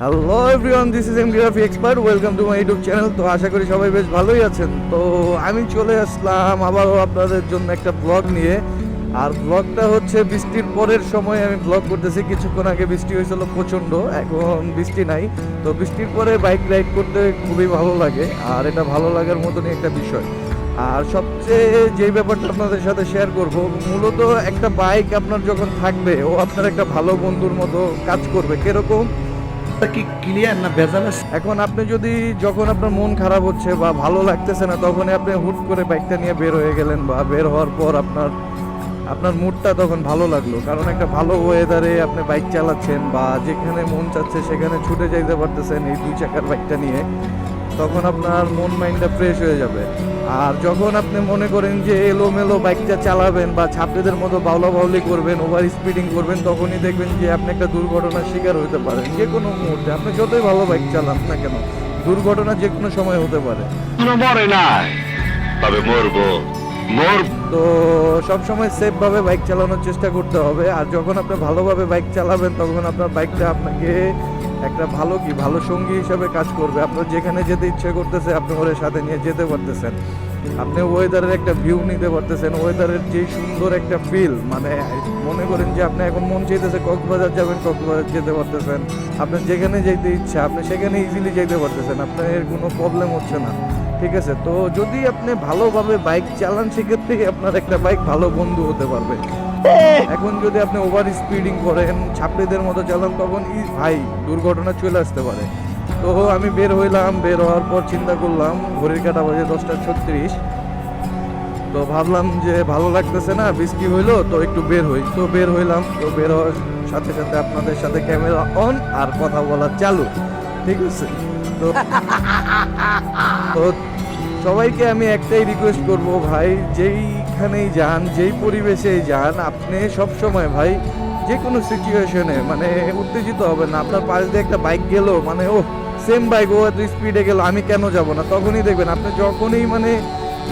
Hello everyone, this is এমগ্রাফি expert. Welcome to my YouTube channel. তো আশা করি সবাই বেশ ভালোই আছেন। তো আমি চলে আসলাম আবারও আপনাদের জন্য একটা ব্লগ নিয়ে। আর ব্লগটা হচ্ছে বৃষ্টির পরের সময় আমি ব্লগ করতেছি। কিছুক্ষণ আগে বৃষ্টি হয়েছিল প্রচণ্ড, এখন বৃষ্টি নাই। তো বৃষ্টির পরে বাইক রাইড করতে খুবই ভালো লাগে, আর এটা ভালো লাগার মতনই একটা বিষয়। আর সবচেয়ে যেই ব্যাপারটা আপনাদের সাথে শেয়ার করব, মূলত একটা বাইক আপনার যখন থাকবে, ও আপনার একটা ভালো বন্ধুর মতো কাজ করবে। কিরকম কি ক্লিয়ার না ভেজাল আছে? এখন আপনি যদি যখন আপনার মন খারাপ হচ্ছে বা ভালো লাগতেছে না, তখনই আপনি হুট করে বাইকটা নিয়ে বের হয়ে গেলেন, বা বের হওয়ার পর আপনার আপনার মুডটা তখন ভালো লাগলো, কারণ একটা ভালো ওয়েদারে আপনি বাইক চালাচ্ছেন বা যেখানে মন চাচ্ছে সেখানে ছুটে যাইতে পারতেছেন এই দুই চাকার বাইকটা নিয়ে, তখন আপনার মন মাইন্ডটা ফ্রেশ হয়ে যাবে। আর যখন আপনি মনে করেন যে এলোমেলো বাইকটা চালাবেন বা ছাত্রীদের মতো বাউলা বাউলি করবেন, ওভার স্পিডিং করবেন, তখনই দেখবেন যে আপনি একটা দুর্ঘটনার শিকার হতে পারেন যে কোনো মুহূর্তে। আপনি যতই ভালো বাইক চালান না কেন, দুর্ঘটনা যে কোনো সময় হতে পারে। মরে নাই, তবে মরবো। তো সবসময় সেফভাবে বাইক চালানোর চেষ্টা করতে হবে। আর যখন আপনি ভালোভাবে বাইক চালাবেন, তখন আপনার বাইকটা আপনাকে একটা ভালো সঙ্গী হিসাবে কাজ করবে। আপনার যেখানে যেতে ইচ্ছে করতেছে আপনি ওর সাথে নিয়ে যেতে পারতেছেন। আপনি ওয়েদারের একটা ভিউ নিতে পারতেছেন, ওয়েদারের যে সুন্দর একটা ফিল, মানে মনে করেন যে আপনি এখন মন চাইতেছে কক্সবাজার যাবেন, কক্সবাজার যেতে পারতেছেন। আপনার যেখানে যেতে ইচ্ছা আপনি সেখানে ইজিলি যেতে পারতেছেন, আপনার এর কোনো প্রবলেম হচ্ছে না। ঠিক আছে, তো যদি আপনি ভালোভাবে বাইক চালান, সেক্ষেত্রে আপনার একটা বাইক ভালো বন্ধু হতে পারবে। এখন যদি আপনি ওভার স্পিডিং করেন, ছাত্রীদের মতো চালান, তখন ভাই দুর্ঘটনা চলে আসতে পারে। তো আমি বের হইলাম, বের হওয়ার পর চিন্তা করলাম, ঘড়ির কাঁটা বাজে 10:36। তো ভাবলাম যে ভালো লাগতেছে না, বৃষ্টি হইলো, তো একটু বের হই। তো বের হইলাম, তো বের হওয়ার সাথে সাথে আপনাদের সাথে ক্যামেরা অন আর কথা বলা চালু। ঠিক আছে, তো তো সবাইকে আমি একটাই রিকোয়েস্ট করব, ভাই যেইখানেই যান, যেই পরিবেশেই যান, আপনি সব সময় ভাই যে কোনো সিচুয়েশনে মানে উত্তেজিত হবেন না। আপনার পাশ দিয়ে একটা বাইক গেল, মানে ও সেম বাইক, ও এত স্পিডে গেল, আমি কেন যাব না, তখনই দেখবেন আপনি যখনই মানে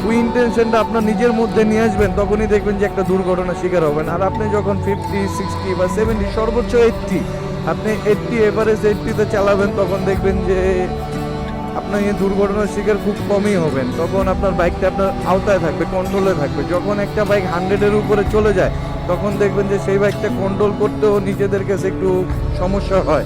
ওই ইন্টেনশনটা আপনার নিজের মধ্যে নিয়ে আসবেন, তখনই দেখবেন যে একটা দুর্ঘটনার শিকার হবেন। আর আপনি যখন 50, 60 বা 70, সর্বোচ্চ 80, আপনি 80 এভারেজ 80-তে চালাবেন, তখন দেখবেন যে আপনার এই দুর্ঘটনার শিকার খুব কমই হবেন। তখন আপনার বাইকটা আপনার আওতায় থাকবে, কন্ট্রোলে থাকবে। যখন একটা বাইক 100-এর উপরে চলে যায়, তখন দেখবেন যে সেই বাইকটা কন্ট্রোল করতেও নিজেদের কাছে একটু সমস্যা হয়,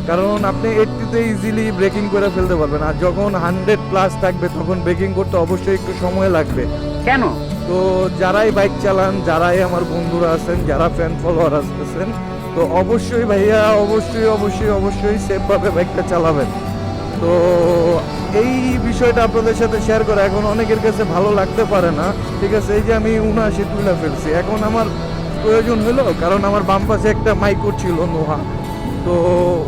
কারণ আপনি 80-তে ইজিলি ব্রেকিং করে ফেলতে পারবেন। আর যখন 100+ থাকবে, তখন ব্রেকিং করতে অবশ্যই একটু সময় লাগবে। কেন? তো যারাই বাইক চালান, যারাই আমার বন্ধুরা আছেন, যারা ফ্যান ফলোয়ার আসতেছেন, তো অবশ্যই ভাইয়া অবশ্যই অবশ্যই অবশ্যই সেফভাবে বাইকটা চালাবেন। তো এই বিষয়টা আপনাদের সাথে শেয়ার করা এখন অনেকের কাছে ভালো লাগতে পারে না। ঠিক আছে, এই যে আমি 79 তুলে ফেলছি, এখন আমার প্রয়োজন হলো, কারণ আমার বাম পাশে একটা মাইক্রো ছিল নোহা, তো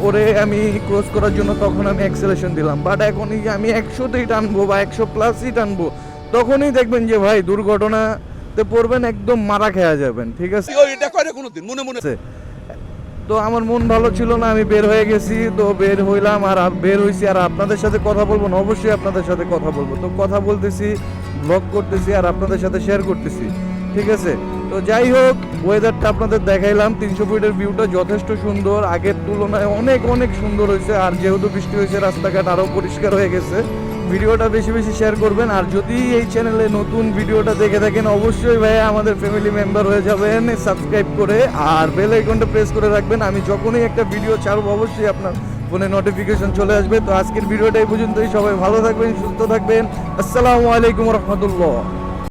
ওরে আমি ক্রস করার জন্য তখন আমি অ্যাক্সেলেরেশন দিলাম। বাট এখন এই যে আমি 100-তেই টানবো বা 100+ই টানবো, তখনই দেখবেন যে ভাই দুর্ঘটনাতে পড়বেন, একদম মারা খেয়া যাবেন। ঠিক আছে, তো আমার মন ভালো ছিল না, আমি বের হয়ে গেছি। তো বের হইলাম আর বের হইছি, আর আপনাদের সাথে কথা বলবো না, অবশ্যই আপনাদের সাথে কথা বলবো। তো কথা বলতেছি, ব্লগ করতেছি, আর আপনাদের সাথে শেয়ার করতেছি। ঠিক আছে, তো যাই হোক, ওয়েদারটা আপনাদের দেখাইলাম। 300 ফিটের ভিউটা যথেষ্ট সুন্দর, আগের তুলনায় অনেক অনেক সুন্দর হয়েছে। আর যেহেতু বৃষ্টি হয়েছে, রাস্তাঘাট আরও পরিষ্কার হয়ে গেছে। ভিডিওটা বেশি বেশি শেয়ার করবেন। আর যদি এই চ্যানেলে নতুন ভিডিওটা দেখে থাকেন, অবশ্যই ভাই আমাদের ফ্যামিলি মেম্বার হয়ে যাবেন সাবস্ক্রাইব করে, আর বেল আইকনটা প্রেস করে রাখবেন। আমি যখনই একটা ভিডিও ছাড়বো, অবশ্যই আপনার ফোনে নোটিফিকেশন চলে আসবে। তো আজকের ভিডিওটা এই পর্যন্তই। সবাই ভালো থাকবেন, সুস্থ থাকবেন। আসসালামু আলাইকুম রহমতুল্লাহ।